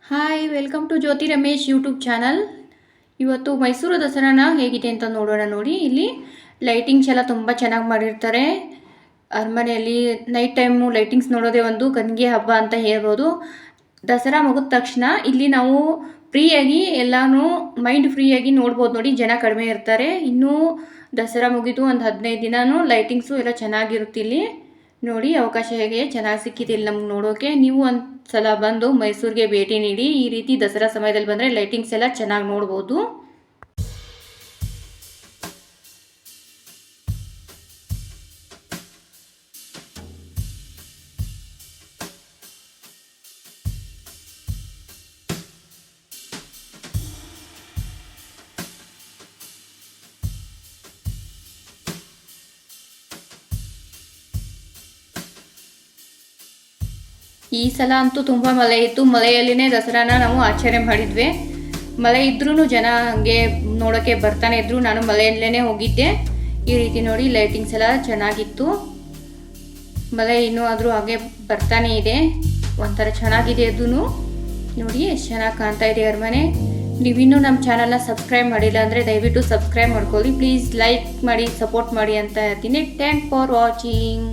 Hi welcome to Jyothi Ramesh YouTube channel. ಇವತ್ತು ಮೈಸೂರು ದಸರಾನ ಹೇಗಿದೆ ಅಂತ ನೋಡೋಣ. ನೋಡಿ, ಇಲ್ಲಿ ಲೈಟಿಂಗ್ಸ್ ಎಲ್ಲ ತುಂಬ ಚೆನ್ನಾಗಿ ಮಾಡಿರ್ತಾರೆ. ಅರಮನೆಯಲ್ಲಿ ನೈಟ್ ಟೈಮು ಲೈಟಿಂಗ್ಸ್ ನೋಡೋದೇ ಒಂದು ಗನ್ಗೆ ಹಬ್ಬ ಅಂತ ಹೇಳ್ಬೋದು. ದಸರಾ ಮುಗಿದ ತಕ್ಷಣ ಇಲ್ಲಿ ನಾವು ಫ್ರೀಯಾಗಿ ಎಲ್ಲನೂ ಮೈಂಡ್ ಫ್ರೀಯಾಗಿ ನೋಡ್ಬೋದು. ನೋಡಿ, ಜನ ಕಡಿಮೆ ಇರ್ತಾರೆ. ಇನ್ನೂ ದಸರಾ ಮುಗಿದು ಒಂದು 15 ದಿನವೂ ಲೈಟಿಂಗ್ಸು ಎಲ್ಲ ಚೆನ್ನಾಗಿರುತ್ತೆ ಇಲ್ಲಿ. ನೋಡಿ, ಅವಕಾಶ ಹೇಗೆ ಚೆನ್ನಾಗಿ ಸಿಕ್ಕಿದೆ ಇಲ್ಲಿ ನಮ್ಗೆ ನೋಡೋಕೆ. ನೀವು ಒಂದು ಸಲ ಬಂದು ಮೈಸೂರಿಗೆ ಭೇಟಿ ನೀಡಿ. ಈ ರೀತಿ ದಸರಾ ಸಮಯದಲ್ಲಿ ಬಂದರೆ ಲೈಟಿಂಗ್ಸ್ ಎಲ್ಲ ಚೆನ್ನಾಗಿ ನೋಡ್ಬೋದು. ಈ ಸಲ ಅಂತೂ ತುಂಬ ಮಳೆ ಇತ್ತು. ಮಳೆಯಲ್ಲಿನೇ ದಸರಾನ ನಾವು ಆಚರಣೆ ಮಾಡಿದ್ವಿ. ಮಳೆ ಇದ್ರೂ ಜನ ಹಂಗೆ ನೋಡೋಕ್ಕೆ ಬರ್ತಾನೆ ಇದ್ರು. ನಾನು ಮಳೆಯಲ್ಲೇ ಹೋಗಿದ್ದೆ. ಈ ರೀತಿ ನೋಡಿ, ಲೈಟಿಂಗ್ಸ್ ಎಲ್ಲ ಚೆನ್ನಾಗಿತ್ತು. ಮಳೆ ಇನ್ನೂ ಆದರೂ ಹಾಗೆ ಬರ್ತಾನೆ ಇದೆ. ಒಂಥರ ಚೆನ್ನಾಗಿದೆ. ಅದೂ ನೋಡಿ ಎಷ್ಟು ಚೆನ್ನಾಗಿ ಕಾಣ್ತಾ ಇದೆ ಅರಮನೆ. ನೀವಿನ್ನೂ ನಮ್ಮ ಚಾನಲ್ನ ಸಬ್ಸ್ಕ್ರೈಬ್ ಮಾಡಿಲ್ಲ ಅಂದರೆ ದಯವಿಟ್ಟು ಸಬ್ಸ್ಕ್ರೈಬ್ ಮಾಡ್ಕೊಳ್ಳಿ. ಪ್ಲೀಸ್ ಲೈಕ್ ಮಾಡಿ, ಸಪೋರ್ಟ್ ಮಾಡಿ ಅಂತ ಹೇಳ್ತೀನಿ. Thank for watching.